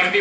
MP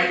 MP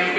MP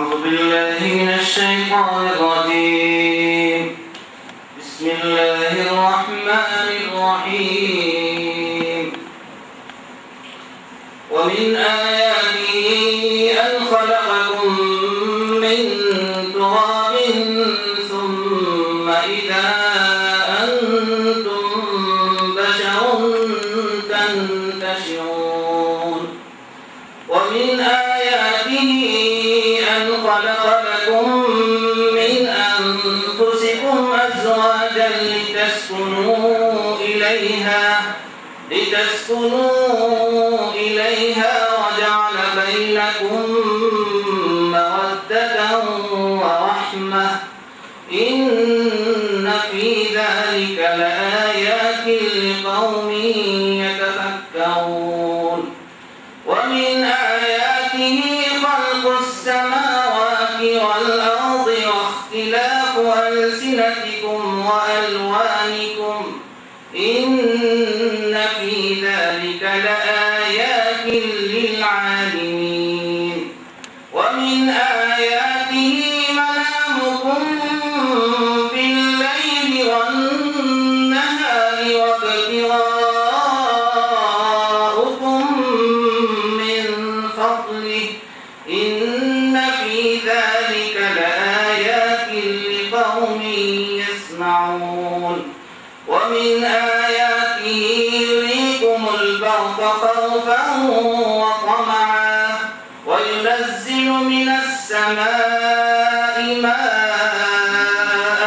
أعوذ بالله من الشيطان الرجيم. بسم الله الرحمن الرحيم. ومن آياته أن خلقكم من تراب ثم إذا أنتم بشر تنتشرون. ومن آياته أن خلق لكم من أنفسكم أزواجا لتسكنوا إليها وجعل بينكم مودة ورحمة إن في ذلك لآيات لقوم يتفكرون. ومن آياته خلق السماوات والأرض واختلاف ألسنتكم وألوانكم إن في ذلك لآيات للعالمين. ومن آياته منامكم بالليل والنهار وابتغاؤكم من فضله إن في ذلك لآيات لقوم يسمعون. ومن آياته يريكم البرق خوفا وطمعا وينزل من السماء ماء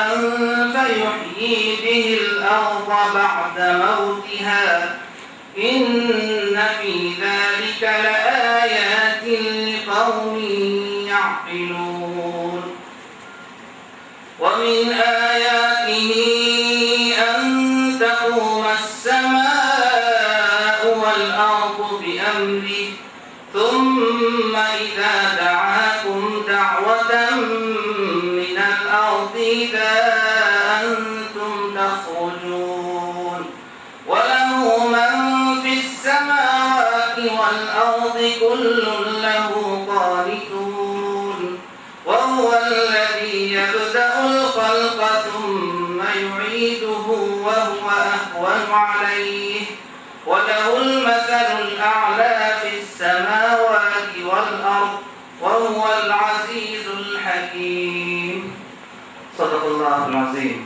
فيحيي به الأرض بعد موتها إن في ذلك لآيات لقوم يعقلون. ومن آياته أن تقوم السماء والأرض بأمره ثم إذا دعاكم دعوة من الأرض إذا أنتم تخرجون. وله من في السماوات والأرض كل له قانتون. وهو الذي يبدأ الخلق ثم يعيده وهو أهون عليه وله المثل الأعلى في السماوات والأرض وهو العزيز الحكيم. صدق اللہ العظیم.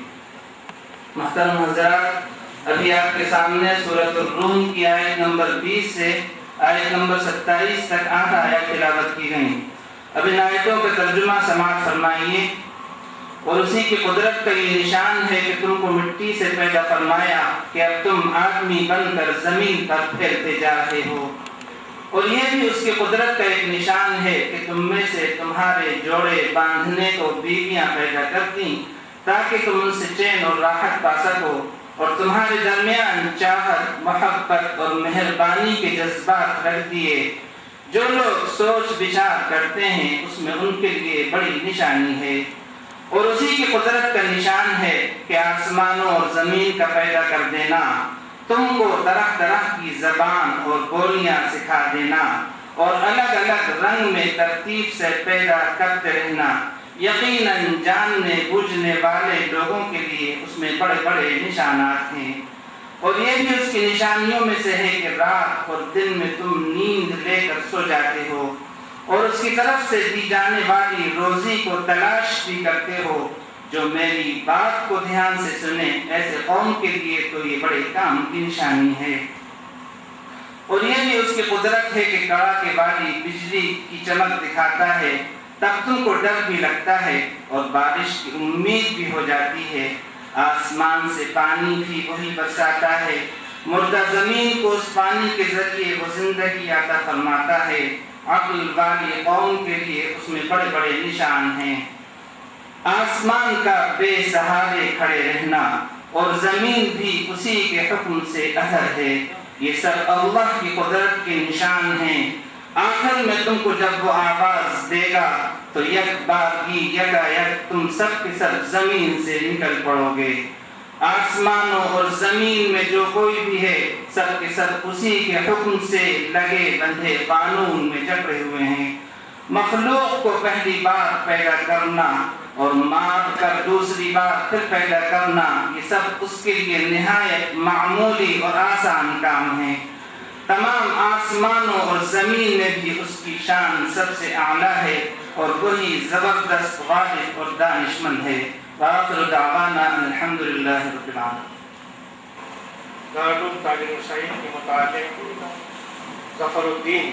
محترم حضرات، ابھی آپ کے سامنے سورۃ الروم کی آیت نمبر 20 سے آیت نمبر 27 تک 8 آیات تلاوت کی گئیں. اب ان آیتوں کا ترجمہ سماعت فرمائیے. اور اسی کی قدرت کا یہ نشان ہے کہ تم کو مٹی سے پیدا فرمایا کہ اب تم آدمی بن کر زمین پر پھیلتے جا رہے ہو. اور یہ بھی اس کی قدرت کا ایک نشان ہے کہ تم میں سے تمہارے جوڑے باندھنے کو بیویاں پیدا کرتی تاکہ تم ان سے چین اور راحت پا سکو، اور تمہارے درمیان چاہت، محبت اور مہربانی کے جذبات رکھ دیے. جو لوگ سوچ بچار کرتے ہیں اس میں ان کے لیے بڑی نشانی ہے. اور اسی کی قدرت کا نشان ہے کہ آسمانوں اور زمین کا پیدا کر دینا، تم کو طرح طرح کی زبان اور بولیاں سکھا دینا، اور الگ الگ رنگ میں ترتیب سے پیدا کرتے رہنا. یقیناً جاننے بوجھنے والے لوگوں کے لیے اس میں بڑے بڑے نشانات ہیں. اور یہ بھی اس کی نشانیوں میں سے ہے کہ رات اور دن میں تم نیند لے کر سو جاتے ہو اور اس کی طرف سے دی جانے والی روزی کو تلاش بھی کرتے ہو. جو میری بات کو دھیان سے سنے ایسے قوم کے لیے تو یہ بڑے کام کی نشانی ہے. اور یہ بھی اس کی قدرت ہے کہ کڑاکے والی بجلی کی چمک دکھاتا ہے، تب تم کو ڈر بھی لگتا ہے اور بارش کی امید بھی ہو جاتی ہے. آسمان سے پانی بھی وہی برساتا ہے، مردہ زمین کو اس پانی کے ذریعے وہ زندگی عطا فرماتا ہے. عقل والی قوم کے لیے اس میں بڑے بڑے نشان ہیں. آسمان کا بے سہارے کھڑے رہنا اور زمین بھی اسی کے حکم سے اثر ہے. یہ سب اللہ کی قدرت کے نشان ہیں. آخر میں تم کو جب وہ آواز دے گا تو یک بارگی یکایک تم سب کے سب زمین سے نکل پڑو گے. آسمانوں اور زمین میں جو کوئی بھی ہے سب کے سب اسی کے حکم سے لگے بندھے قانون میں جکڑے ہوئے ہیں. مخلوق کو پہلی بار پیدا کرنا اور مار کر دوسری بار پھر پیدا کرنا، یہ سب اس کے لیے نہایت معمولی اور آسان کام ہے۔ تمام آسمانوں اور زمین میں بھی اس کی شان سب سے اعلیٰ ہے اور وہی زبردست غالب اور دانشمند ہے۔ وآخر دعوانا الحمدللہ رب العالمین۔ دارالعلوم تعلیم حسین کے متعلق ظفر الدین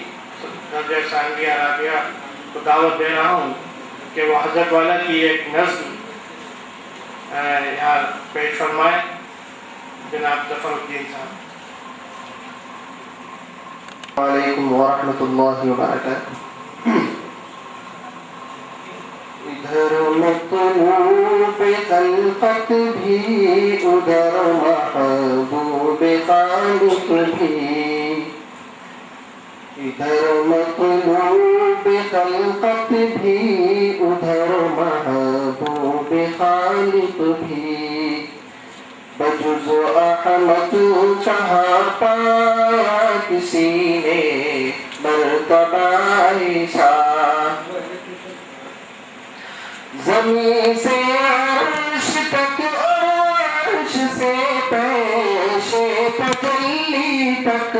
درجہ ثانویہ عربیہ کو دعوت دے رہا ہوں کہ وہ حضرت والا کی ایک نظم یہاں پیش فرمائے۔ جناب ظفر الدین صاحب۔ وعلیکم ورحمۃ اللہ وبرکاتہ۔ ادھر مطلوب خلقت بھی، ادھر محبوب خالق بھی، ادھر مطلوب خلقت بھی، ادھر محبوب خالق بھی، بجز احمد کہاں پایا کسی نے مرتبہ ایسا، زمین سے عرش تک اور عرش سے پیش تجلی تک،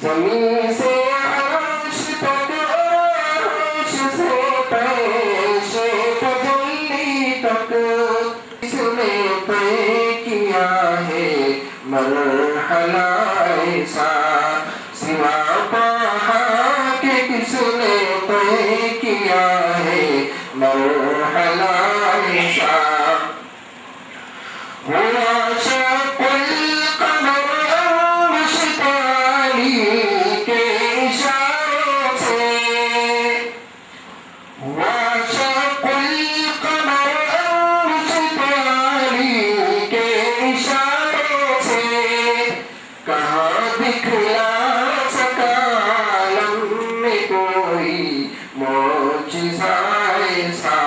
زمین سے عرش تک اور عرش سے پیش تجلی تک، اس نے طے کیا ہے مرحلہ ایسا، سوا پہا کہ کس نے طے کیا ہے مرحلہ ایسا، ہوا شق القمر مشتعلی کے اشارے سے، ہوا شق القمر مشتعلی کے اشارے سے، کہاں دکھلا سکا عالم میں کوئی معجزہ ایسا،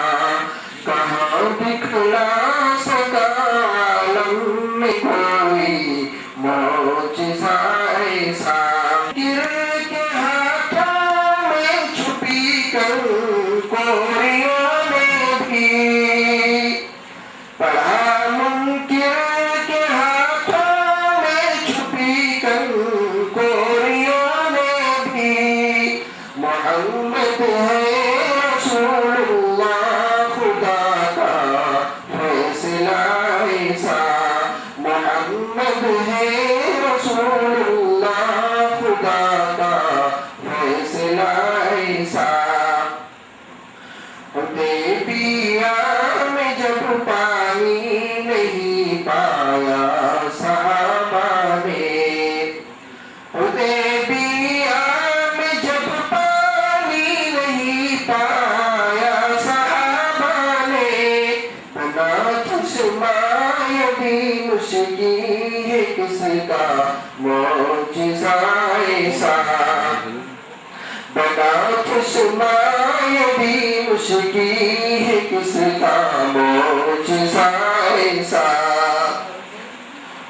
کہاں دکھلا سکا عالم میں کوئی معجزہ ایسا، گر کے ہاتھوں میں چھپی کر کوریوں نے بھی پڑھا، منکر کے ہاتھوں میں چھپی کر کوریوں نے بھی، محمد ہے رسول اللہ خدا کا فیصلہ ایسا، محمد ہے رسول اللہ خدا کا فیصلہ ایسا، حدیبیہ میں جب پانی نہیں پایا صحابہ نے، حدیبیہ میں جب پانی نہیں پایا صحابہ نے، بنا چشمہ بھی مشکی ہے کس کا معجزہ ایسا، بنا چشمہ بھی مشکی ہے کس کا معجزہ ایسا،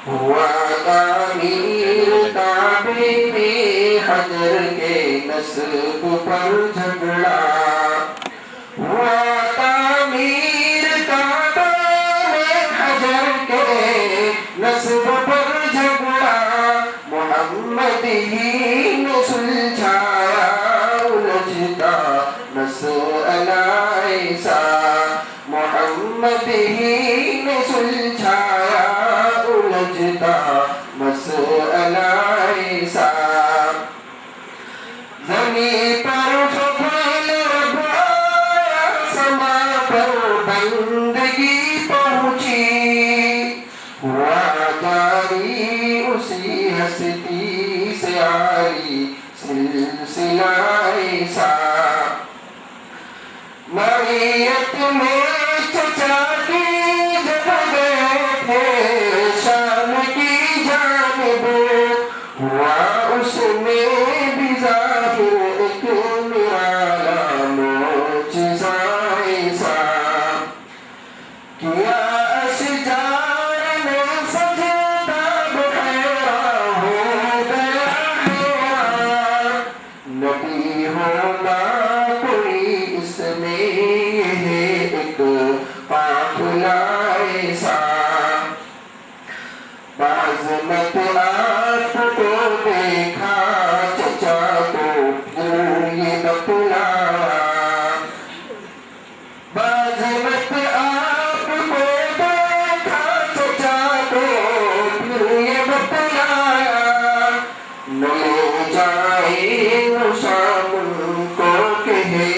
ہوا تعمیر کعبے میں حجر کے نصب پر جھگڑا، ہوا تعمیر کعبے میں حجر کے نصب پر جھگڑا، محمد ہی نے سلجھایا الجھتا مسئلہ ایسا، محمد ہی نے سلجھایا الجھتا مسئلہ ایسا، زمین پر فضل رب آیا، سما پر بندگی پہنچی، ہوا جاری اسی ہستی سے عالی سلسلہ ایسا، معیت میں چچا کی جب گئے تھے شام کی جانب، ہوا اس میں بھی ظاہر ایک نرالا معجزہ ایسا، کیا اشجار نے سجدہ بحیرہ ہو گیا حیران، نبی ہوگا ایک قافلہ ایسا بعظمت آپ کو دیکھا چچا کو پھر یہ بتلایا بعظمت آپ کو دیکھا چچا کو پھر یہ بتلایا نہ لے جائے وہ شام کو کہے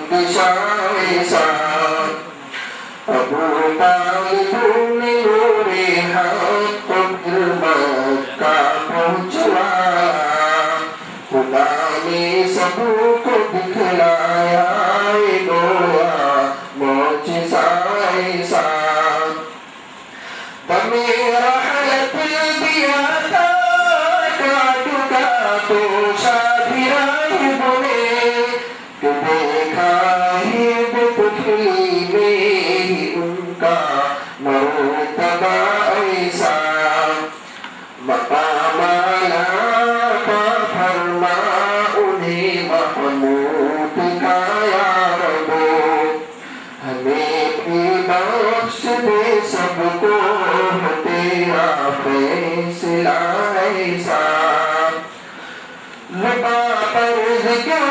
اندیشہ ایسا ابو طالب نے نور حق کو پھر مکہ پہنچوایا خدا نے سب کو دکھلایا گویا معجزہ ایسا دم رحلت دیا تھا کاٹو شادی راہب نے کہ دیکھا ہی بطفلی میں ان کا مرتبہ ایسا مقام اعلیٰ کا فرما انہیں محمود کا یا رب ہمیں بھی بخش دے سب کو تیرا فیصلہ ایسا لبا پر ذکر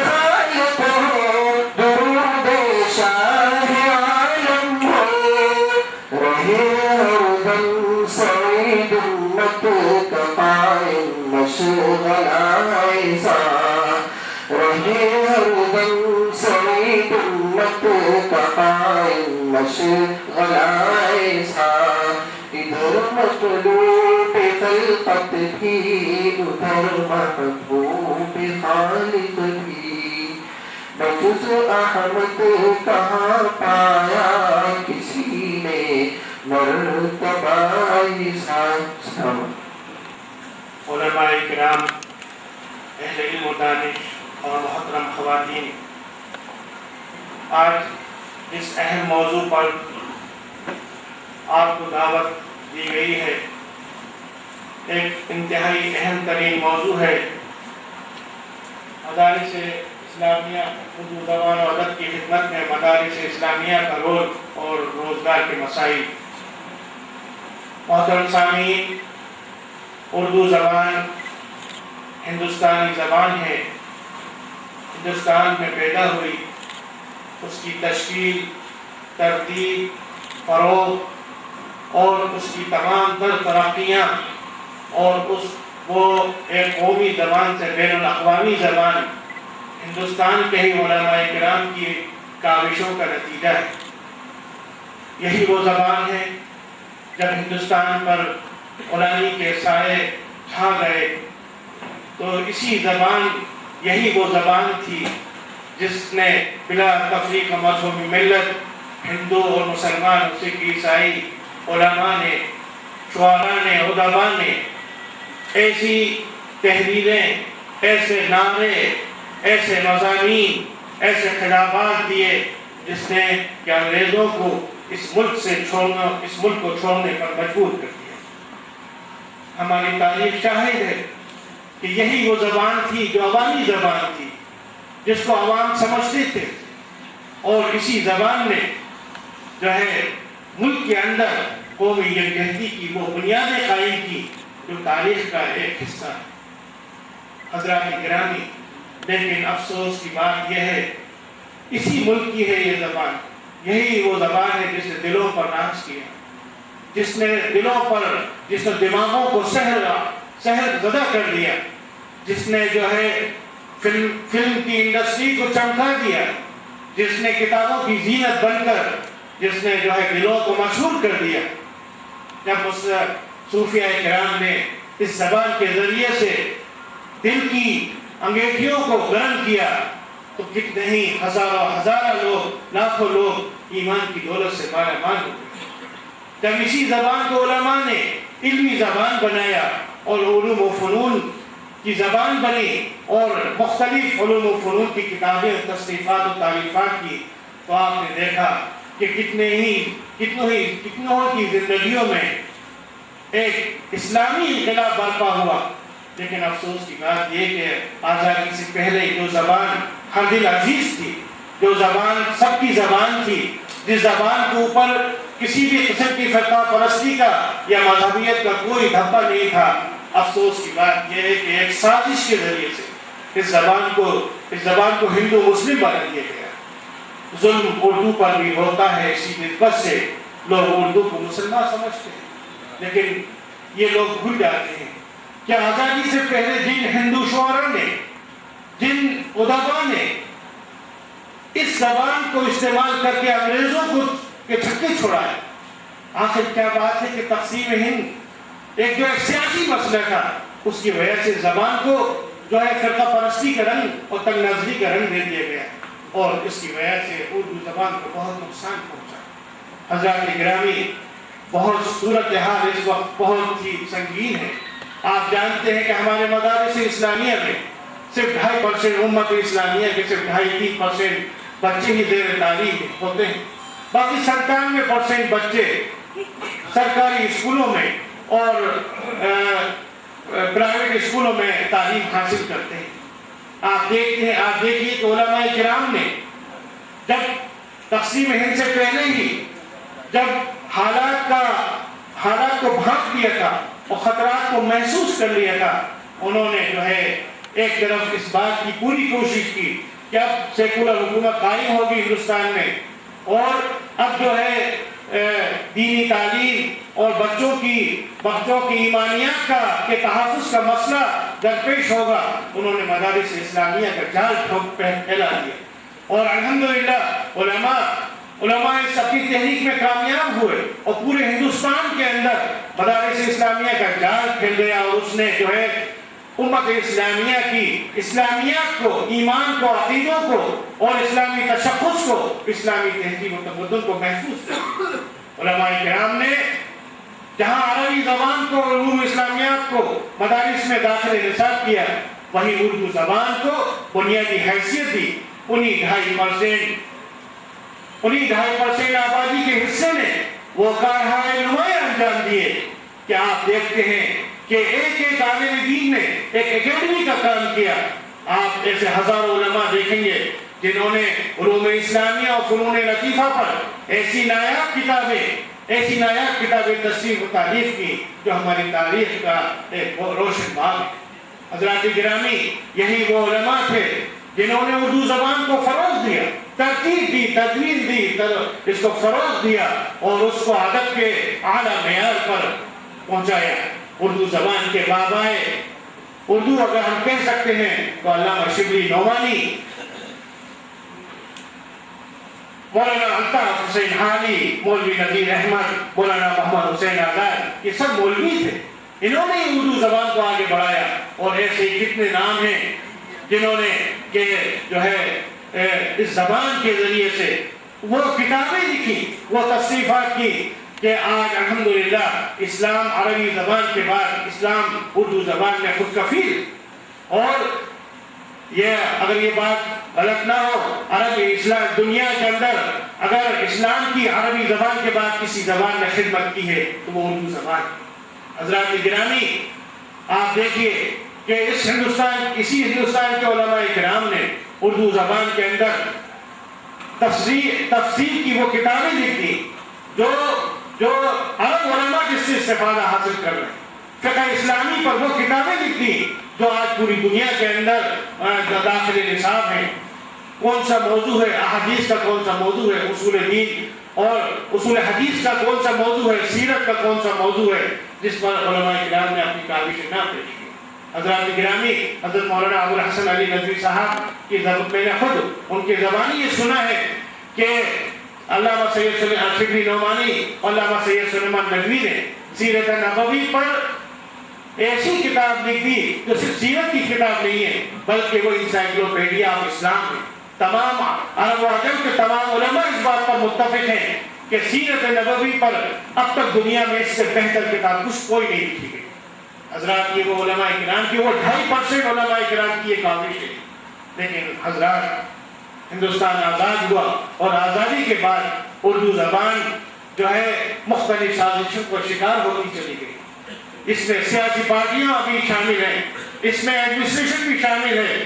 خالق ہو درود شاہ عالم ہو رہے ہر دم سعید امت کا قائم مشغلہ ایسا رہے ہر دم سعید امت کا قائم مشغلہ ایسا ادھر مطلوب خلقت بھی ادھر محبوب خالق بھی بجز احمد کہاں پایا کسی نے مرتبہ ایسا علماء کرام اہل علم و دانش اور محترم خواتین آج اس اہم موضوع پر آپ کو دعوت دی گئی ہے ایک انتہائی اہم ترین موضوع ہے مدارس اسلامیہ اردو زبان و ادب کی خدمت میں مدارس اسلامیہ کا رول اور روزگار کے مسائل محترم سامعین اردو زبان ہندوستانی زبان ہے ہندوستان میں پیدا ہوئی اس کی تشکیل ترتیب فروغ اور اس کی تمام تر ترقیاں اور وہ ایک قومی زبان سے بین الاقوامی زبان ہندوستان کے ہی علماء کرام کی کاوشوں کا نتیجہ ہے یہی وہ زبان ہے جب ہندوستان پر غلامی کے سائے چھا گئے تو اسی زبان یہی وہ زبان تھی جس نے بلا تفریق مذہبی ملت ہندو اور مسلمان سکھ عیسائی علماء نے شعراء نے ادباء نے ایسی تحریریں ایسے نعرے ایسے مضامین ایسے خطابات دیے جس نے کہ انگریزوں کو اس ملک کو چھوڑنے پر مجبور کر دیا ہماری تاریخ شاہد ہے کہ یہی وہ زبان تھی جو عوامی زبان تھی جس کو عوام سمجھتے تھے اور اسی زبان نے جو ہے ملک کے اندر قومی یکجہتی کی وہ بنیادیں قائم کی جو تاریخ کا ایک حصہ ہے حضرات گرامی لیکن افسوس کی بات یہ ہے اسی ملک کی ہے یہ زبان یہی وہ زبان ہے جس نے دلوں پر راج کیا جس نے دماغوں کو سحر زدہ کر دیا جس نے جو ہے فلم کی انڈسٹری کو چمکا دیا جس نے کتابوں کی زینت بن کر جس نے جو ہے دلوں کو مشہور کر دیا جب اس صوفیاء کرام نے اس زبان کے ذریعے سے دل کی انگیٹھیوں کو گرم کیا تو کتنے ہی ہزارہ لوگ لاکھوں لوگ ایمان کی دولت سے مالا مال ہو گئے جب اسی زبان کو علماء نے علمی زبان بنایا اور علوم و فنون کی زبان بنی اور مختلف علوم و فنون کی کتابیں تصنیفات و تالیفات کی تو آپ نے دیکھا کہ کتنوں کی زندگیوں میں ایک اسلامی انقلاب برپا ہوا لیکن افسوس کی بات یہ کہ آزادی سے پہلے جو زبان ہر دل عزیز تھی جو زبان سب کی زبان تھی، جس زبان کے اوپر کسی بھی قسم کی فرقہ پرستی کا یا مذہبیت کا کوئی دھبا نہیں تھا، افسوس کی بات یہ ہے کہ ایک سازش کے ذریعے سے اس زبان کو ہندو مسلم بنا دیا گیا۔ ظلم اردو پر بھی ہوتا ہے، اسی نسبت سے لوگ اردو کو مسلمان سمجھتے ہیں، لیکن یہ لوگ بھول جاتے ہیں کہ آزادی سے پہلے جن ہندو شعراء نے، جن ادبا نے اس زبان کو استعمال کر کے انگریزوں کو کے چھکے چھوڑائے، آخر کیا بات ہے کہ تقسیم ہند ایک جو سیاسی مسئلہ تھا، اس کی وجہ سے زبان کو جو ہے فرقہ پرستی کا رنگ اور تنگ نظری کا رنگ دے دیا گیا، اور اس کی وجہ سے اردو زبان کو بہت نقصان پہنچا۔ حضرات گرامی، بہت صورتحال اس وقت بہت ہی سنگین ہے۔ آپ جانتے ہیں کہ ہمارے مدارس اسلامیہ میں صرف 2.5% امت اسلامیہ کے صرف 2.5-3% بچے ہی زیر تعلیم ہوتے ہیں، باقی 97% بچے سرکاری اسکولوں میں اور پرائیویٹ اسکولوں میں تعلیم حاصل کرتے ہیں۔ آپ دیکھیے کہ علماء کرام نے جب تقسیم ہند سے پہلے ہی جب حالات کو بھانپ لیا تھا اور خطرات کو محسوس کر لیا تھا، انہوں نے جو ہے ایک طرف اس بات کی پوری کوشش کی کہ اب سیکولر حکومت قائم ہوگی ہندوستان میں، اور اب جو ہے دینی تعلیم اور بچوں کی ایمانیات کے تحفظ کا مسئلہ درپیش ہوگا۔ انہوں نے مدارس اسلامیہ کا جال پھیلا دیا، اور الحمدللہ علماء اس اپنی تحریک میں کامیاب ہوئے، اور پورے ہندوستان کے اندر مدارس اسلامیہ کا جال پھیل گیا، اور اس نے جو ہے امت اسلامیہ کی اسلامیات کو، ایمان کو، عقیدوں کو اور اسلامی تشخص کو، اسلامی تہذیب و تمدن کو محفوظ کیا۔ علماء کرام نے جہاں عربی زبان کو، علوم اسلامیات کو مدارس میں داخل نصاب کیا، وہیں اردو زبان کو بنیادی حیثیت دی۔ انہی 2.5% آبادی کے حصے نے وہ کارہائے نمایاں انجام دیے کہ آپ دیکھتے ہیں کہ ایک عالم دین نے ایک اکیڈمی کا کام کیا۔ آپ ایسے ہزاروں علماء دیکھیں گے جنہوں نے علوم اسلامیہ اور فنون لطیفہ پر ایسی نایاب کتابیں تصنیف و تالیف کی جو ہماری تاریخ کا ایک روشن باب ہے۔ حضرات گرامی، یہی وہ علماء تھے جنہوں نے اردو زبان کو فروغ دیا، ترتیب دی، تدوین دی، اس کو فروغ دیا اور اس کو ادب کے اعلیٰ معیار پر پہنچایا۔ اردو زبان کے بابائے اردو اگر ہم کہہ سکتے ہیں تو علامہ شبلی نعمانی، مولانا الطاف حسین حالی، مولوی نذیر احمد، مولانا محمد حسین آزاد، یہ سب مولوی تھے۔ انہوں نے اردو زبان کو آگے بڑھایا، اور ایسے کتنے نام ہیں جنہوں نے کہ جو ہے اس زبان کے ذریعے سے وہ کتابیں لکھی، وہ تصنیفات کی کہ آج الحمدللہ اسلام عربی زبان کے بعد اسلام اردو زبان میں خود کفیل۔ اور اگر یہ بات غلط نہ ہو، عربی اسلام دنیا کے اندر اگر اسلام کی عربی زبان کے بعد کسی زبان نے خدمت کی ہے تو وہ اردو زبان ہے۔ حضرات گرامی، آپ دیکھیے کہ اسی ہندوستان کے علماء کرام نے اردو زبان کے اندر تفسیر کی وہ کتابیں لکھ دی جو عرب علماء جس سے استفادہ حاصل کر رہے ہیں۔ فقہ اسلامی پر وہ کتابیں لکھ دی جو آج پوری دنیا کے اندر داخل نصاب ہیں۔ کون سا موضوع ہے احادیث کا، کون سا موضوع ہے اصول دین اور اصول حدیث کا، کون سا موضوع ہے سیرت کا، کون سا موضوع ہے جس پر علماء کرام نے اپنی کاوشیں نہ پیش کی۔ حضرات گرامی، حضرت مولانا ابو الحسن علی ندوی صاحب کی میں نے خود ان کی زبانی یہ سنا ہے کہ علامہ سید شبلی نعمانی اور علامہ سید سلیمان ندوی نے سیرت نبوی پر ایسی کتاب لکھ دی جو صرف سیرت کی کتاب نہیں ہے بلکہ وہ انسائکلوپیڈیا آف اسلام ہے۔ تمام عرب و عجم کے تمام علماء اس بات پر متفق ہیں کہ سیرت نبوی پر اب تک دنیا میں اس سے بہتر کتاب کچھ کوئی نہیں لکھی گئی۔ حضرات یہ وہ علماء کرام کی، وہ 2.5% علماء کرام کی یہ کاوش ہے۔ لیکن حضرات ہندوستان آزاد ہوا اور آزادی کے بعد اردو زبان جو ہے مختلف سازشوں کو شکار ہوتی چلی گئی۔ اس میں سیاسی پارٹیاں بھی شامل ہیں، اس میں ایڈمنسٹریشن بھی شامل ہے،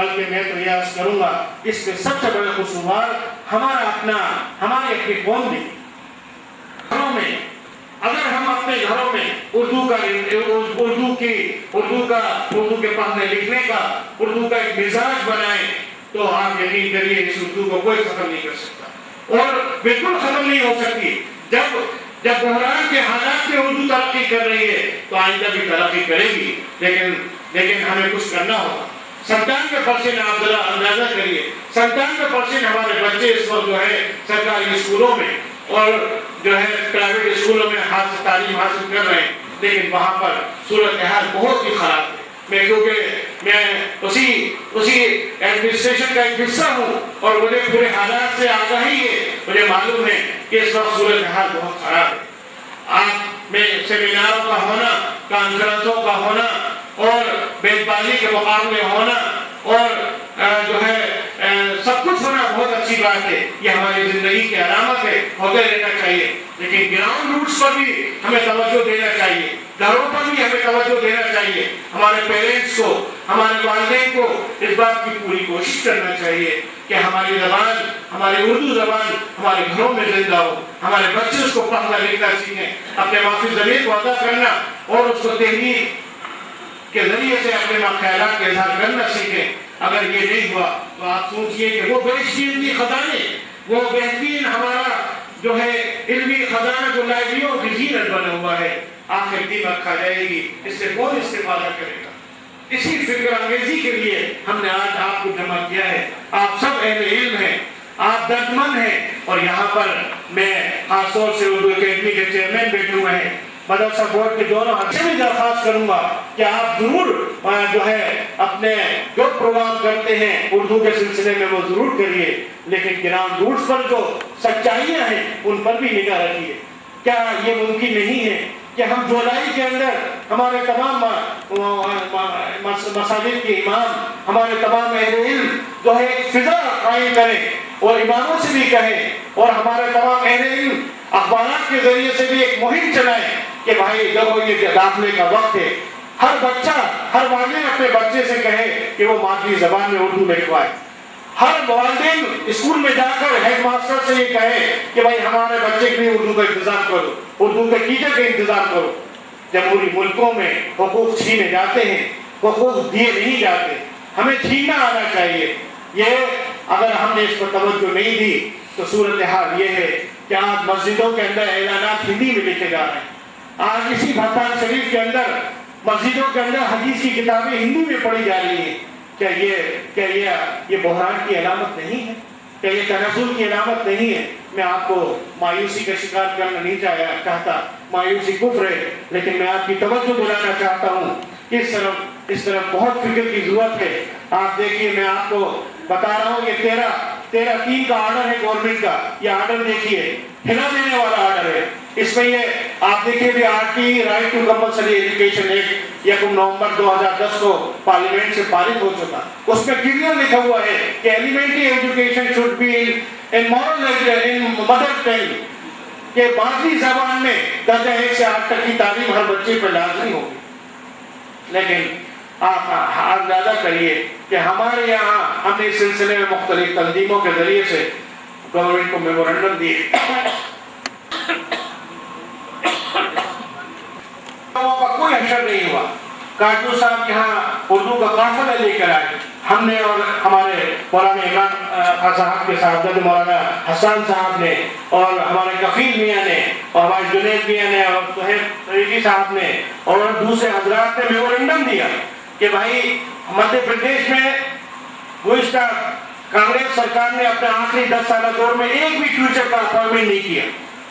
بلکہ میں تو یہ عرض کروں گا اس کے سب سے بڑے قصور ہماری اپنی قوم بھی گھروں میں، اگر ہم اپنے گھروں میں اردو کے پڑھنے لکھنے کا، اردو کا ایک مزاج بنائیں تو آپ یقین کریے اس اردو کو کوئی ختم نہیں کر سکتا، اور بالکل ختم نہیں ہو سکتی۔ جب بحران کے حالات میں اردو ترقی کر رہی ہے تو آئندہ بھی ترقی کرے گی، لیکن ہمیں کچھ کرنا ہوگا۔ 97% آپ ذرا اندازہ کریے، 97% ہمارے بچے اس وقت جو ہے سرکاری اسکولوں میں اور جو ہے پرائیویٹ اسکولوں میں تعلیم حاصل کر رہے ہیں، لیکن وہاں پر صورتحال بہت ہی خراب ہے۔ کیونکہ میں اسی ایڈمنسٹریشن کا ایک حصہ ہوں اور مجھے پورے حالات سے آگاہی ہے، مجھے معلوم ہے کہ اس وقت صورتحال بہت خراب ہے۔ آپ میں سیمیناروں کا ہونا، کانفرنسوں کا ہونا اور بیت بازی کے مقابلے ہونا اور جو ہے سب کچھ ہونا بہت اچھی بات ہے، یہ ہماری زندگی کی علامت ہے، ہوتے رہنا چاہیے، لیکن گراؤنڈ روٹس پر بھی ہمیں توجہ دینا چاہیے، گھروں پر بھی ہمیں توجہ دینا چاہیے، ہمارے پیرنٹس کو، ہمارے والدین کو اس بات کی پوری کوشش کرنا چاہیے کہ ہماری زبان، ہماری اردو زبان ہمارے گھروں میں زندہ ہو، ہمارے بچے اس کو پڑھنا لکھنا سیکھیں، اپنے مافی ضمیر کو ادا کرنا اور اس کو تحریر کے ذریعے سے اپنے خیالات کا اظہار کرنا سیکھیں۔ اگر یہ نہیں ہوا تو آپ سوچئے کہ وہ بیشترین خزانے، وہ بہترین ہمارا جو ہے علمی خزانہ جو لائبریریوں کی زینت بنا ہوا ہے، آخر دیمک کھا جائے گی، اس سے کون استفادہ کرے گا؟ اسی فکر انگیزی کے لیے ہم نے آج آپ کو جمع کیا ہے۔ آپ سب اہل علم ہیں، آپ دردمند ہیں، اور یہاں پر میں خاص طور سے اردو اکیڈمی کے چیئرمین بیٹھے ہوئے ہیں، مدرسہ بورڈ کے دونوں سے بھی درخواست کروں گا کہ آپ ضرور جو ہے اپنے جو پروگرام کرتے ہیں اردو کے سلسلے میں وہ ضرور کریے، لیکن گراؤنڈ روٹس پر جو سچائیاں ہیں ان پر بھی نگاہ رکھیے۔ کیا یہ ممکن نہیں ہے کہ ہم جولائی کے اندر ہمارے تمام مساجد کے امام، ہمارے تمام اہل علم جو ہے ایک فضا قائم کریں اور اماموں سے بھی کہیں، اور ہمارے تمام اہل علم اخبارات کے ذریعے سے بھی ایک مہم چلائیں کہ بھائی جب یہ داخلے کا وقت ہے، ہر بچہ، ہر والدین اپنے بچے سے کہے کہ وہ مادری زبان میں اردو لکھوائے، ہر والدین اسکول میں جا کر ہیڈ ماسٹر سے یہ کہے کہ بھائی ہمارے بچے کے لیے اردو کا انتظام کرو، اردو کے ٹیچر کا انتظام کرو۔ جمہوری ملکوں میں حقوق چھینے جاتے ہیں، حقوق دیے نہیں جاتے، ہمیں چھیننا آنا چاہیے۔ یہ اگر ہم نے اس پر توجہ نہیں دی تو صورتحال یہ ہے کہ آج مسجدوں کے اندر اعلانات ہندی میں لکھے جا رہے ہیں، آج اسی بھتان شریف کے اندر مسجدوں کے اندر حدیث کی کتابیں ہندی میں پڑھی جا رہی ہیں۔ کیا یہ بحران کی علامت نہیں ہے؟ کیا یہ تنزل کی علامت نہیں ہے؟ میں آپ کو مایوسی کا شکار کرنا نہیں چاہتا، مایوسی کفر ہے، لیکن میں آپ کی توجہ دلانا چاہتا ہوں کہ اس طرف بہت فکر کی ضرورت ہے۔ آپ دیکھیے، میں آپ کو بتا رہا ہوں کہ 13(3) کا آرڈر ہے گورنمنٹ کا، یہ آرڈر دیکھیے، ہلا دینے والا آرڈر ہے۔ اس میں یہ آپ دیکھیے بھی RT right to compulsory education act 1 نومبر 2010 کو پارلیمنٹ سے پارت ہو چکا، اس میں کلیئر لکھا ہوا ہے کہ elementary education should be in mother tongue, کہ مادری زبان میں درجہ 1 سے 8 تک کی تعلیم ہر بچے پر لازمی ہوگی۔ لیکن آپ اندازہ کریے کہ ہمارے یہاں ہم نے اس سلسلے میں مختلف تنظیموں کے ذریعے سے گورنمنٹ کو میمورنڈم دیے، کا کوئی حشر نہیں ہوا۔ کاٹو صاحب یہاں اردو کا قافلہ لے کر آئے، ہم نے اور ہمارے مولانا عمران صاحب کے ساتھ مولانا حسان صاحب نے اور ہمارے کفیل میاں نے اور ہمارے جنید میاں نے اور صہیب طریقی صاحب نے اور دوسرے حضرات نے میمورنڈم دیا کہ بھائی مدھیہ پردیش میں گزشتہ کانگریس سرکار نے اپنے آخری 10 سالہ دور میں ایک بھی ٹیچر کا اپائنٹمنٹ نہیں کیا،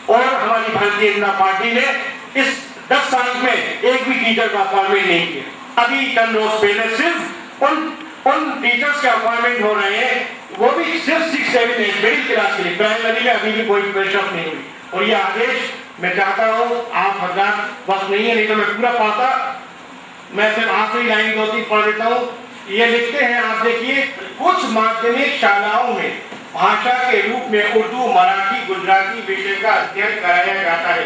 اور ہماری بھارتیہ جنتا پارٹی نے اس 10 سال میں ایک بھی ٹیچر کا اپائنٹمنٹ نہیں کیا۔ ابھی چند روز پہلے صرف ان ٹیچرز کے اپائنٹمنٹ ہو رہے ہیں، وہ بھی صرف 6, 7, 8 مڈل کلاس کے لیے، پرائمری میں ابھی بھی کوئی پیش رفت نہیں ہوئی۔ اور یہ آدیش میں چاہتا ہوں، آپ حضرات وقت نہیں ہے نہیں تو میں پورا پاتا، میں صرف آخری لائن 2-3 پڑھ دیتا ہوں۔ یہ لکھتے ہیں، آپ دیکھیے، کچھ مادھمک شالاؤں میں بھاشا کے روپ میں اردو، مراٹھی، گجراتی وشے کا ادھین کرایا جاتا ہے۔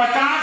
50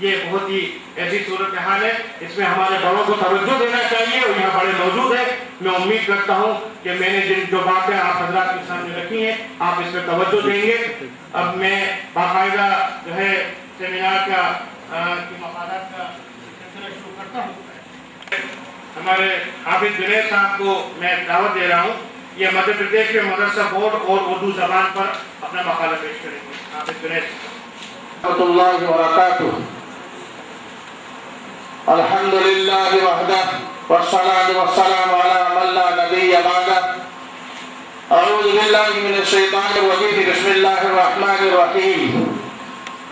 یہ بہت ہی ایسی صورتحال ہے، اس میں ہمارے بڑوں کو توجہ دینا چاہیے، اور یہاں بڑے موجود ہیں۔ میں امید کرتا ہوں کہ میں نے جو باتیں آپ حضرات کے سامنے رکھی ہیں آپ اس میں توجہ دیں گے۔ اب میں باقاعدہ جو ہے سیمینار کا مقالات کا سلسلہ شروع کرتا ہوں۔ ہمارے حافظ جنید صاحب کو میں دعوت دے رہا ہوں، یہ مدھیہ پردیش کے مدرسہ بورڈ اور اردو زبان پر اپنا مقالہ پیش کریں گے۔ حافظ جنید ورحمۃ اللہ وبرکاتہ۔ الحمد للہ وحدہ والصلاة والسلام علی من لا نبی بعدہ۔ اعوذ باللہ من الشیطان الرجیم، بسم اللہ الرحمن الرحیم۔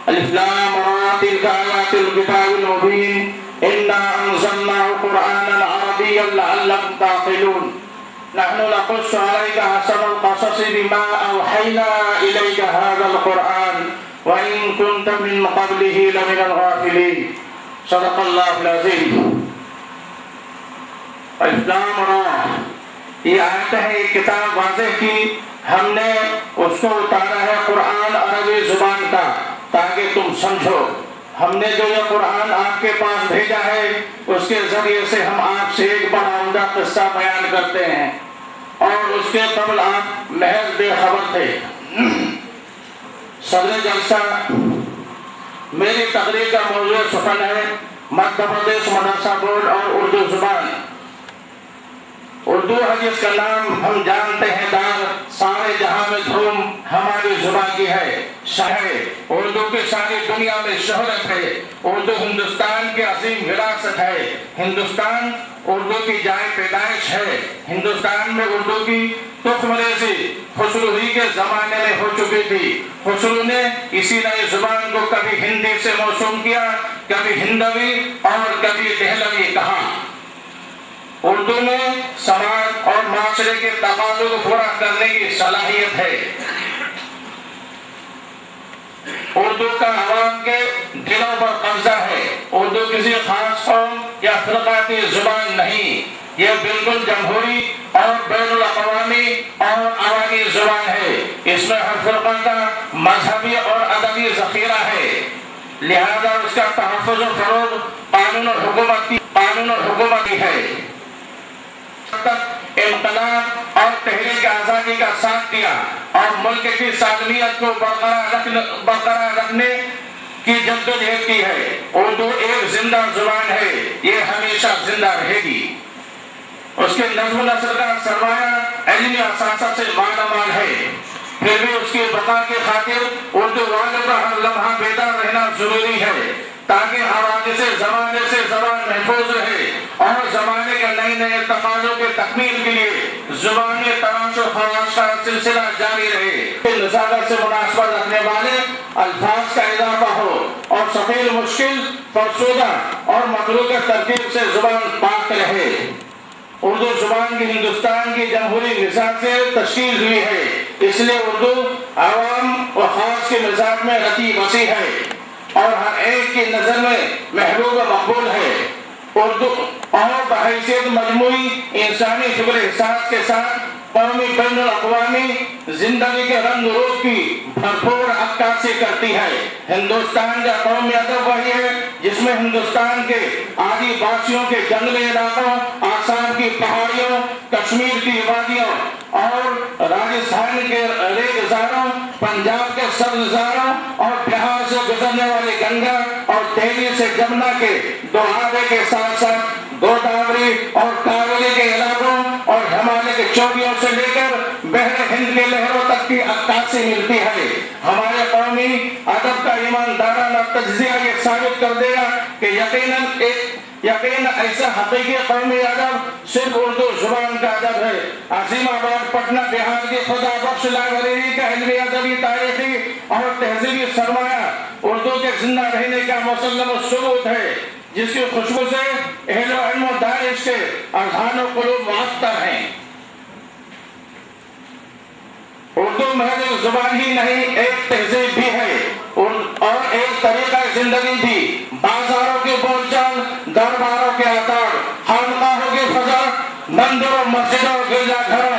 الف لام را تلک آیات الکتاب المبین، انا انزلناہ قرآنا عربیا لعلکم تعقلون۔ نحن نقص عليك أحسن القصص بما أوحينا إليك هذا القرآن وإن كنت من قبله لمن الغافلين۔ صدق اللہ العظیم۔ الف لام را، یہ آیت ہے ایک کتاب واضح کی، ہم نے اس کو اتارا ہے قرآن عربی زبان کا تاکہ تم سمجھو۔ ہم نے جو یہ قرآن آپ کے پاس بھیجا ہے اس کے ذریعے سے ہم آپ سے ایک بڑا عمدہ قصہ بیان کرتے ہیں، اور اس کے قبل آپ محض بے خبر تھے۔ صدر جلسہ میری تقریر کا موضوع سخن ہے مدھیہ پردیش مدرسہ بورڈ اور اردو زبان۔ اردو ہے جس کا نام ہم جانتے ہیں دار، سارے جہاں میں دھوم ہماری زبان کی ہے، شاہ اردو کی ساری دنیا میں شہرت ہے۔ اردو ہندوستان کی عظیم وراثت ہے، ہندوستان اردو کی جائے پیدائش ہے۔ ہندوستان میں اردو کی تخم ریزی خسرو ہی کے زمانے میں ہو چکی تھی۔ خسرو نے اسی نئی زبان کو کبھی ہندی سے موسوم کیا، کبھی ہندوی اور کبھی دہلوی کہا۔ اردو میں سماج اور معاشرے کے تقاضوں کو پورا کرنے کی صلاحیت ہے۔ اردو کا عوام کے دلوں پر قبضہ ہے۔ اردو کسی خاص قوم یا فرقاتی زبان نہیں، یہ بالکل جمہوری اور بین الاقوامی اور عوامی زبان ہے۔ اس میں ہر فرقہ کا مذہبی اور ادبی ذخیرہ ہے، لہذا اس کا تحفظ و فروغ قانون اور حکومت کی ہے۔ انقلاب اور تحریک آزادی کا ساتھ دیا اور ملک کی سالمیت کو برقرار رکھنے کی جدوجہد کی ہے۔ اردو ایک زندہ زبان ہے، یہ ہمیشہ زندہ رہے گی۔ اس کے نظم و نثر کا سرمایہ علمی اثاثہ سے مالامال ہے، پھر بھی اس کی بقا کی خاطر اردو والوں کا ہر لمحہ بیدار رہنا ضروری ہے تاکہ حوادث زمانے سے زبان محفوظ رہے اور زمانے کے نئے تقاضوں کے تکمیل کے لیے زبانی تراش و خواص کا سلسلہ جاری رہے۔ نزاکت سے مناسبت رکھنے والے الفاظ کا اضافہ ہو اور ثقیل مشکل فرسودہ اور متروکہ ترکیب سے زبان پاک رہے۔ اردو زبان کی ہندوستان کی جمہوری مزاج سے تشکیل ہوئی ہے، اس لیے اردو عوام و خاص کے مزاج میں رتی وسیع ہے اور ہر ایک کی نظر میں محبوب و مقبول ہے۔ اردو اور بحیثیت مجموعی انسانی فکر احساس کے ساتھ قومی بین الاقوامی زندگی کے رنگ روپ کی بھرپور عکاسی کرتی ہے۔ ہندوستان کا قومی ادب وہی ہے جس میں ہندوستان کے آدی باسیوں کے جنگلی علاقوں، آسام کی پہاڑیوں، کشمیر کی وادیوں اور راجستھان کے ریگزاروں، پنجاب کے سبززاروں اور بہار سے گزرنے والی گنگا اور دہلی سے جمنا کے دوآبے کے ساتھ ساتھ گوداوری اور کاویری کے علاقوں اور ہمالیہ کے چوٹیوں سے لے کر بحر ہند کے لہروں تک کی عکاسی ملتی ہے۔ ہمارے قومی ادب کا ایماندارانہ تجزیہ یہ ثابت کر دے گا کہ یقیناً ایسا حقیقی قومی ادب صرف اردو زبان کا ادب ہے۔ عظیم آباد پٹنہ بہار کی خدا بخش لائبریری کا علمی ادبی تاریخی اور تہذیبی سرمایہ اردو کے زندہ رہنے کا مسلم ثبوت ہے، جس کی خوشبو سے اہل علم و دانش کے اذہان و قلوب معطر ہیں۔ اردو محض ایک زبان ہی نہیں، ایک تہذیب بھی ہے اور ایک طریقہ زندگی بھی۔ بازاروں کی بول چال، درباروں کے آداب، خانقاہوں کی فضا، مندروں، مسجدوں، گرجا گھروں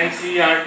NCERT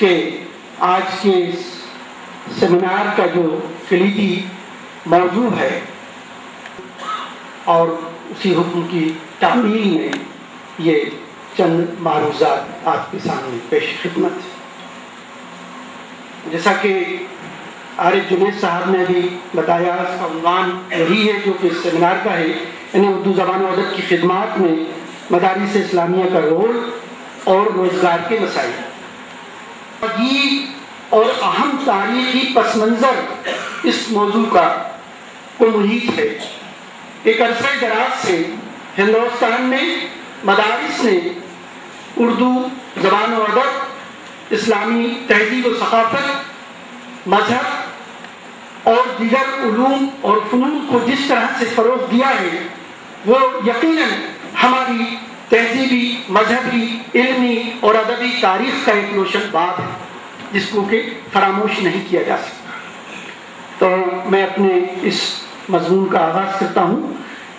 کہ آج کے اس سیمینار کا جو کلیدی موضوع ہے اور اسی حکم کی تعمیل میں یہ چند معروضات آپ کے سامنے پیش خدمت ہے۔ جیسا کہ عارف جنید صاحب نے بھی بتایا، اس کا عنوان یہی ہے جو کہ اس سیمینار کا ہے، یعنی اردو زبان و ادب کی خدمات میں مدارس اسلامیہ کا رول اور روزگار کے مسائل۔ عجیب اور اہم تاریخی پس منظر اس موضوع کا محیط ہے۔ ایک عرصہ دراز سے ہندوستان میں مدارس نے اردو زبان و ادب، اسلامی تہذیب و ثقافت، مذہب اور دیگر علوم اور فنون کو جس طرح سے فروغ دیا ہے وہ یقیناً ہماری تہذیبی، مذہبی، علمی اور ادبی تاریخ کا ایک روشن باب ہے جس کو کہ فراموش نہیں کیا جا سکتا۔ تو میں اپنے اس مضمون کا آغاز کرتا ہوں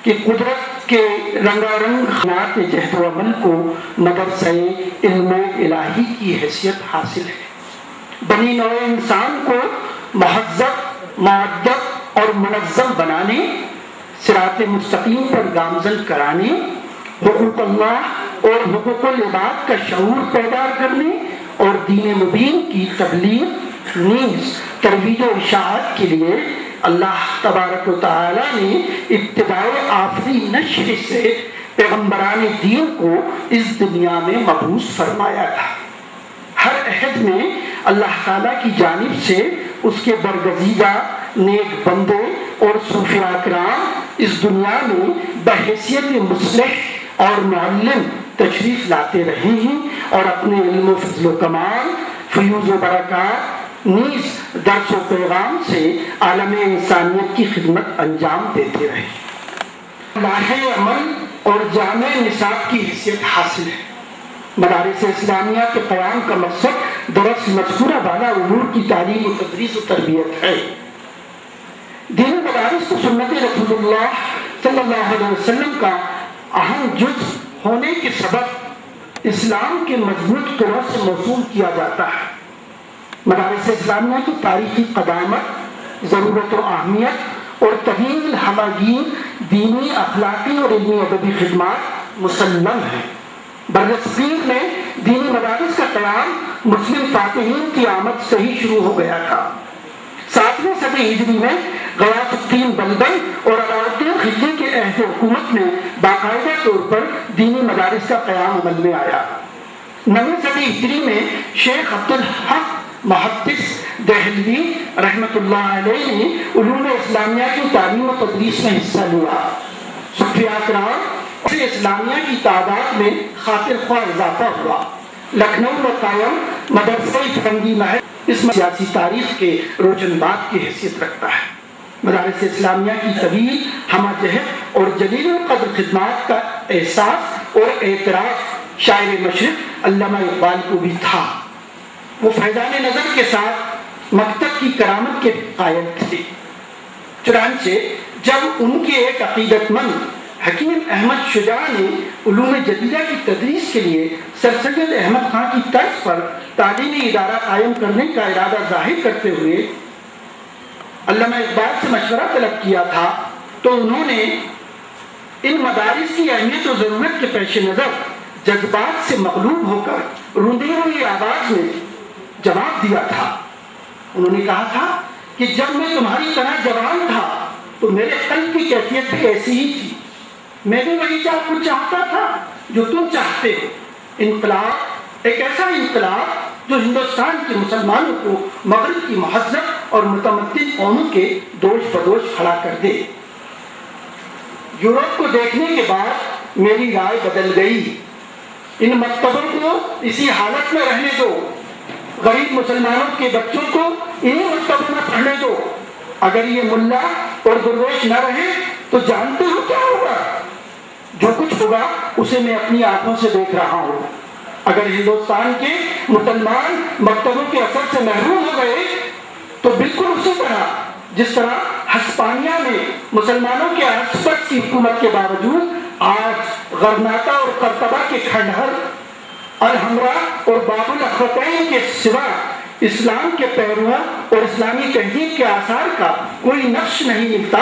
کہ قدرت کے رنگا رنگ خیالات جہد و عمل کو مدرسہ علم الہی کی حیثیت حاصل ہے۔ بنی نوع انسان کو مہذب، مؤدب اور منظم بنانے، صراط مستقیم پر گامزن کرانے، حقوق اللہ اور حقوق العباد کا شعور پیدا کرنے اور دین مبین کی تبلیغ نیز ترویج و اشاعت کے لیے اللہ تبارک و تعالی نے ابتدائے آخری نشر سے پیغمبران دین کو اس دنیا میں مبعوث فرمایا تھا۔ ہر عہد میں اللہ تعالیٰ کی جانب سے اس کے برگزیدہ نیک بندے اور صوفیاء کرام اس دنیا میں بحیثیت مصلح اور معلم تشریف لاتے رہے ہیں اور اپنے علم و فضل و کمال، فیوز و برکات نیز درس و پیغام سے عالم انسانیت کی خدمت انجام دیتے رہے۔ لاہ عمل اور جامع نصاب کی حیثیت حاصل ہے۔ مدارس اسلامیہ کے قیام کا مقصد درس مذکورہ بالا امور کی تعلیم و تدریس و تربیت ہے۔ دین مدارس کو سنت رسول اللہ صلی اللہ علیہ وسلم کا اہم جز ہونے کے سبب اسلام کے مضبوط قلعوں سے موصول کیا جاتا ہے۔ مدارس اسلامیہ کی تاریخی قدامت، ضرورت و اہمیت اور طویل ہمگیر دینی، اخلاقی اور علمی ادبی خدمات مسلم ہیں۔ برصغیر میں دینی مدارس کا قیام مسلم فاتحین کی آمد سے ہی شروع ہو گیا تھا۔ 7ویں صدی ہجری میں غیاث الدین بلبل اور علاؤالدین خلجی کے عہد حکومت میں باقاعدہ طور پر دینی مدارس کا قیام عمل میں آیا۔ 9ویں صدی ہجری میں شیخ عبدالحق محدث دہلوی رحمۃ اللہ علیہ نے علوم اسلامیہ کی تعلیم و تدریس میں حصہ لیا۔ صوفیاء کرام اور اسلامیہ کی تعداد میں خاطر خواہ اضافہ ہوا۔ لکھنؤ میں قائم مدرسہ فرنگی محل اس سیاسی تاریخ کے روشن باب کی حیثیت رکھتا ہے۔ مدارس اسلامیہ کی طویل ہمہ جہت اور جلیل القدر خدمات کا احساس اور اعتراف شاعر مشرق علامہ اقبال کو بھی تھا۔ وہ فیضان نظر کے ساتھ مکتب کی کرامت کے قائل تھے۔ چنانچہ جب ان کے ایک عقیدت مند حکیم احمد شجاع نے علوم جدیدہ کی تدریس کے لیے سر سید احمد خان کی طرز پر تعلیمی ادارہ قائم کرنے کا ارادہ ظاہر کرتے ہوئے علامہ اقبال سے مشورہ طلب کیا تھا تو انہوں نے ان مدارس کی اہمیت و ضرورت کے پیش نظر جذبات سے مغلوب ہو کر روندی ہوئی آواز میں جواب دیا تھا۔ انہوں نے کہا تھا کہ جب میں تمہاری طرح جوان تھا تو میرے قلب کی کیفیت بھی ایسی ہی تھی، میں بھی وہی کچھ چاہتا تھا جو تم چاہتے ہو۔ انقلاب ایک ایسا انقلاب جو ہندوستان کے مسلمانوں کو مغرب کی مہذب اور متمدن قوموں کے دوش بدوش کھڑا کر دے۔ یورپ کو دیکھنے کے بعد میری رائے بدل گئی۔ ان مکتبوں کو اسی حالت میں رہنے دو، غریب مسلمانوں کے بچوں کو انہی مکتبوں میں پڑھنے دو۔ اگر یہ ملا اور درویش نہ رہے تو جانتے ہو کیا ہوگا؟ جو کچھ ہوگا اسے میں اپنی آنکھوں سے دیکھ رہا ہوں۔ اگر ہندوستان کے مسلمان مکتبوں کے اثر سے محروم ہو گئے تو بالکل اسی طرح جس طرح ہسپانیہ میں مسلمانوں کے کی حکومت کے باوجود آج غرناطہ اور قرطبہ کے کھنڈہر الحمرا اور باب الاخوتین کے سوا اسلام کے پیرووں اور اسلامی تہذیب کے آثار کا کوئی نقش نہیں ملتا۔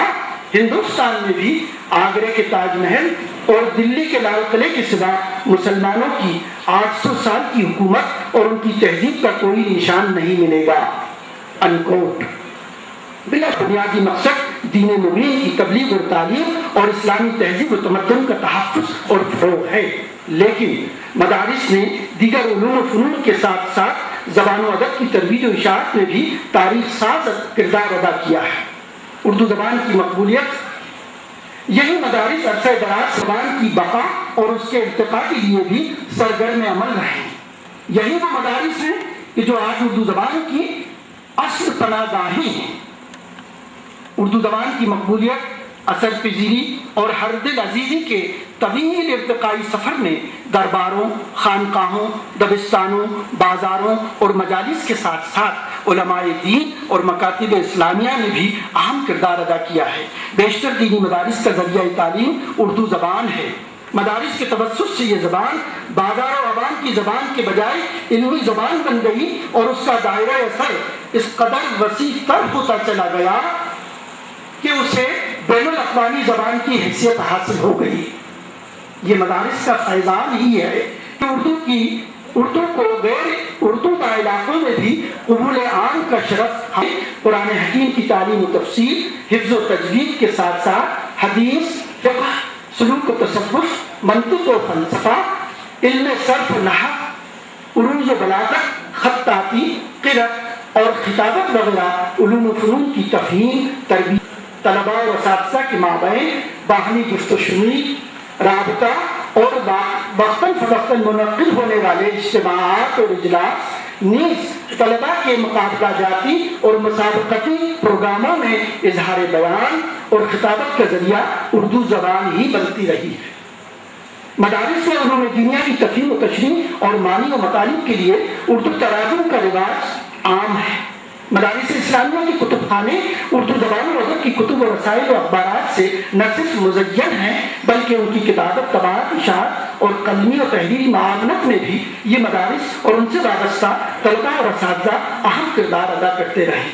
ہندوستان میں بھی آگرے کے تاج محل اور دلی کے لال قلعے کے سوا مسلمانوں کی 800 سال کی حکومت اور ان کی تہذیب کا کوئی نشان نہیں ملے گا۔ انکوٹ۔ بلا بنیادی مقصد دین مبین کی تبلیغ اور تعلیم اور اسلامی تہذیب و تمدن کا تحفظ اور فروغ ہے، لیکن مدارس نے دیگر علوم و فنون کے ساتھ ساتھ زبان و ادب کی ترویج و اشاعت میں بھی تاریخ ساز کردار ادا کیا ہے۔ اردو زبان کی مقبولیت، یہی مدارس عرصہ دراز زبان کی بقا اور اس کے ارتقاء کے لیے بھی سرگرم عمل رہے ہیں۔ یہی وہ مدارس ہیں کہ جو آج اردو زبان کی اصل پناہ گاہیں ہیں۔ اردو زبان کی مقبولیت، اثر پذیری اور ہر دل عزیزی کے طویل ارتقائی سفر میں درباروں، خانقاہوں، دبستانوں، بازاروں اور مجالس کے ساتھ ساتھ علماء دین اور مکاتب اسلامیہ نے بھی اہم کردار ادا کیا ہے۔ بیشتر دینی مدارس کا ذریعہ تعلیم اردو زبان ہے۔ مدارس کے توسط سے یہ زبان بازار و عوام کی زبان کے بجائے علمی زبان بن گئی اور اس کا دائرہ اثر اس قدر وسیع تر ہوتا چلا گیا کہ اسے بین الاقوامی زبان کی حیثیت حاصل ہو گئی۔ یہ مدارس کا فیضان ہی ہے کہ اردو کو غیر اردو کا علاقوں میں بھی قبول عام کا شرف ہے۔ قرآن حکیم کی تعلیم و تفسیر، حفظ و تجوید کے ساتھ ساتھ حدیث، فقہ، سلوک و تصوف، منطق و فلسفہ، علم صرف و نحو، عروض و بلاغت، خطاطی، قرأت اور خطابت وغیرہ علوم و فنون کی تفہیم، تربیت، طلباء اور اساتذہ کے مابین باہمی گفت و شنید، رابطہ اور وقتاً فوقتاً منعقد ہونے والے اجتماعات اور اجلاس نیز طلباء کے مقابلہ جاتی اور مسابقتی پروگراموں میں اظہار بیان اور خطابت کا ذریعہ اردو زبان ہی بنتی رہی ہے۔ مدارس میں علوم دینیا کی تفہیم و تشریح اور معنی و مطالب کے لیے اردو تراجم کا رواج عام ہے۔ مدارس اسلامیہ کے کتب خانے اردو زبان و ادب کی کتب و رسائل و اخبارات سے نہ صرف مزین ہیں بلکہ ان کی کتابت، طباعت، اشاعت اور قلمی و تحریری معاونت میں بھی یہ مدارس اور ان سے وابستہ طلباء اور اساتذہ اہم کردار ادا کرتے رہے۔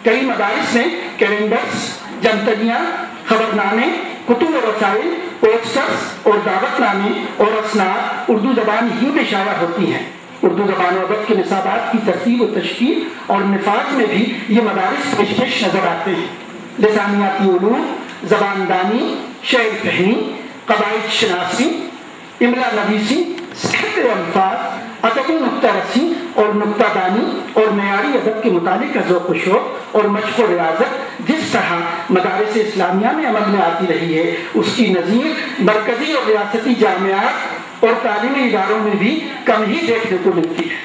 کئی مدارس میں کیلنڈرز، جمتنیاں، خبرنامے، کتب و رسائل، پوسٹرز اور دعوت نامے اور اسناد اردو زبان ہی میں شائع ہوتی ہیں۔ اردو زبان و ادب کے نصابات کی ترتیب و تشکیل اور نفاذ میں بھی یہ مدارس پیش نظر آتے ہیں۔ لسانیاتی علوم، زبان دانی، شعر فہمی، قواعد شناسی، املا نویسی، صحت الفاظ، ادبی نکتہ رسی اور نکتہ دانی اور معیاری ادب کے متعلق ذوق و شوق اور مشق و ریاضت جس طرح مدارس اسلامیہ میں عمل میں آتی رہی ہے اس کی نظیر مرکزی اور ریاستی جامعات اور تعلیمی اداروں میں بھی کم ہی دیکھنے کو ملتی ہے۔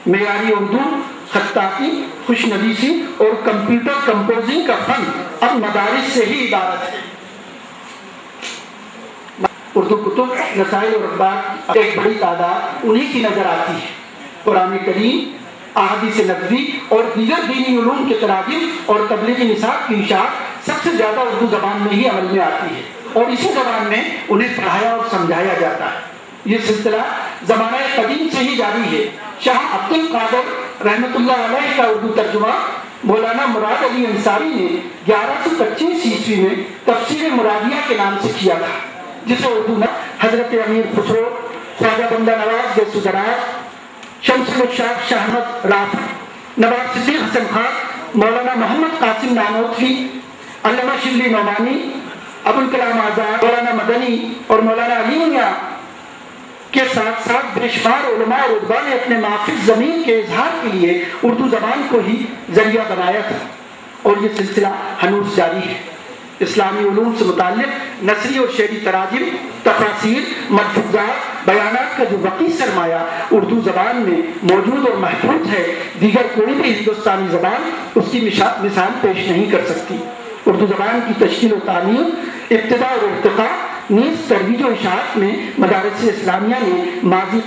معیاری اردو، خطاطی، خوش نویسی اور کمپیوٹر کمپوزنگ کا فن اب مدارس سے ہی عبارت ہے۔ اردو کتب، رسائل اور اخبار ایک بڑی تعداد انہی کی نظر آتی ہے۔ قرآن کریم، احادیث نبوی اور دیگر دینی علوم کے تراجم اور تبلیغی نصاب کی اشاعت سب سے زیادہ اردو زبان میں ہی عمل میں آتی ہے اور اسی زبان میں انہیں پڑھایا اور سمجھایا جاتا ہے۔ یہ سلسلہ زمانہ قدیم سے ہی جاری ہے۔ شاہ عبد القادر رحمۃ اللہ علیہ کا اردو ترجمہ مولانا مراد علی انصاری نے 1125 عیسوی میں تفسیر مرادیہ کے نام سے کیا تھا، جسے اردو میں حضرت امیر خسرو، خواجہ بندہ نواز گیس وزراء، شمس الشاق شاہ احمد رافع، نواب صدیق حسن خان، مولانا محمد قاسم نانوتوی، علامہ شبلی نعمانی، ابوالکلام آزاد، مولانا مدنی اور مولانا علی میاں کے ساتھ ساتھ بے شمار علماء اور ادبا نے اپنے محفوظ ضمیر کے اظہار کے لیے اردو زبان کو ہی ذریعہ بنایا تھا اور یہ سلسلہ ہنوز جاری ہے۔ اسلامی علوم سے متعلق نثری اور شعری تراجم، تفاسیر، ملفوظات، بیانات کا جو وقی سرمایہ اردو زبان میں موجود اور محفوظ ہے، دیگر کوئی بھی ہندوستانی زبان اس کی مثال پیش نہیں کر سکتی۔ اردو زبان کی تشکیل و تعلیم، ابتدا اور ارتقاء نیز ترویج و اشاعت میں مدارس اسلامیہ نے ماضی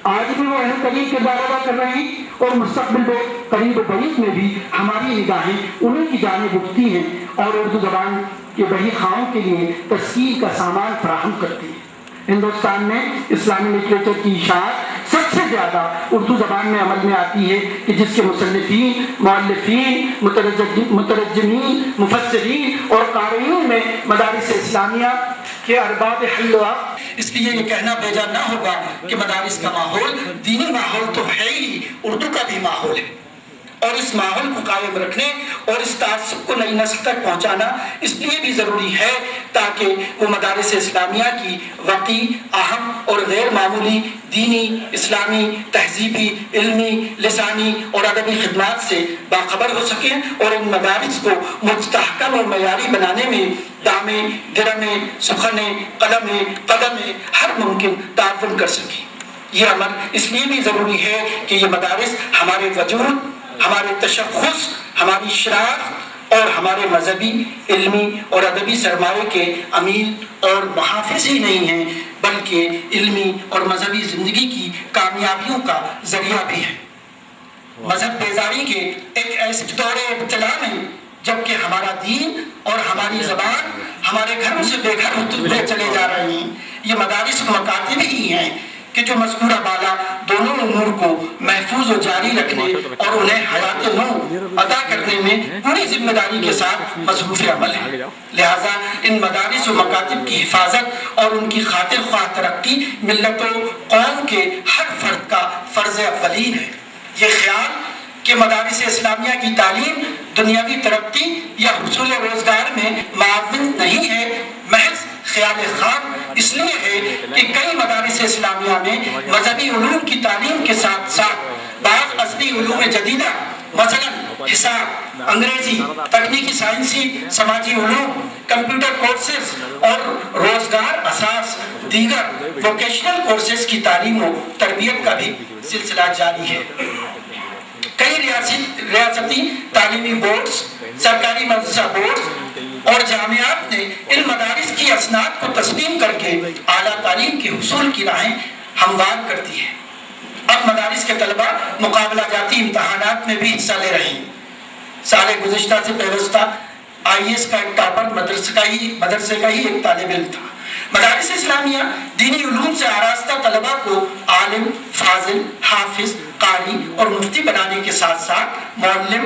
آج بھی وہ اہم ترین کردار ادا کر رہے ہیں اور مستقبل میں قریب و بعید میں بھی ہماری نگاہیں انہیں کی جانب اٹھتی ہیں اور اردو زبان کے بہی خواہوں کے لیے تشکیل کا سامان فراہم کرتی ہے۔ ہندوستان میں اسلامی لٹریچر کی اشاعت سب سے زیادہ اردو زبان میں عمل میں آتی ہے کہ جس کے مصنفین، مؤلفین، مترجمین، مفسرین اور قارئین میں مدارس اسلامیہ کے ارباب حل و عقد۔ اس لیے یہ کہنا بیجا نہ ہوگا کہ مدارس کا ماحول دینی ماحول تو ہے ہی، اردو کا بھی ماحول ہے، اور اس ماحول کو قائم رکھنے اور اس تعصب کو نئی نسل تک پہنچانا اس لیے بھی ضروری ہے تاکہ وہ مدارس اسلامیہ کی واقعی اہم اور غیر معمولی دینی، اسلامی، تہذیبی، علمی، لسانی اور ادبی خدمات سے باخبر ہو سکیں اور ان مدارس کو مستحکم اور معیاری بنانے میں دامے، درمے، سخنے، قلمے، قدمے ہر ممکن تعاون کر سکیں۔ یہ عمل اس لیے بھی ضروری ہے کہ یہ مدارس ہمارے وجود، ہمارے تشخص، ہماری شناخت اور ہمارے مذہبی، علمی اور ادبی سرمایے کے امین اور محافظ ہی نہیں ہیں بلکہ علمی اور مذہبی زندگی کی کامیابیوں کا ذریعہ بھی ہے۔ مذہب بیزاری کے ایک ایسے دور ابتلا میں جبکہ ہمارا دین اور ہماری زبان ہمارے گھروں سے بے گھر ہوتے چلے جا رہے ہیں، یہ مدارس و مکاتب ہی ہیں کہ جو مذکورہ بالا دونوں امور کو محفوظ و جاری رکھنے اور انہیں حیات نو عطا کرنے میں پوری ذمہ داری کے ساتھ مصروف عمل ہے۔ لہٰذا ان مدارس و مکاتب کی حفاظت اور ان کی خاطر خواہ ترقی ملت و قوم کے ہر فرد کا فرض اولین ہے۔ یہ خیال کہ مدارس اسلامیہ کی تعلیم دنیاوی ترقی یا حصول روزگار میں معاون نہیں ہے، محض خیال خام اس لیے ہے کہ کئی مدارس اسلامیہ میں مذہبی علوم کی تعلیم کے ساتھ ساتھ بعض اصلی علوم جدیدہ مثلا حساب، انگریزی، تکنیکی سائنسی، سماجی علوم، کمپیوٹر کورسز اور روزگار اساس دیگر ووکیشنل کورسز کی تعلیم و تربیت کا بھی سلسلہ جاری ہے۔ کئی ریاستی تعلیمی بورڈز، سرکاری مدرسہ بورڈز اور جامعات نے ان مدارس کی اسناد کو تسلیم کر کے اعلیٰ تعلیم کے حصول کی راہیں ہموار کر دی ہیں۔ اب مدارس کے طلبہ مقابلہ جاتی امتحانات میں بھی حصہ لے رہے ہیں۔ سال گزشتہ سے پیوستہ IAS کا ایک ٹاپر مدرسے کا ہی ایک طالب علم تھا۔ مدارس اسلامیہ دینی علوم سے آراستہ طلبہ کو عالم، فاضل، حافظ، قاری اور مفتی بنانے کے ساتھ ساتھ معلم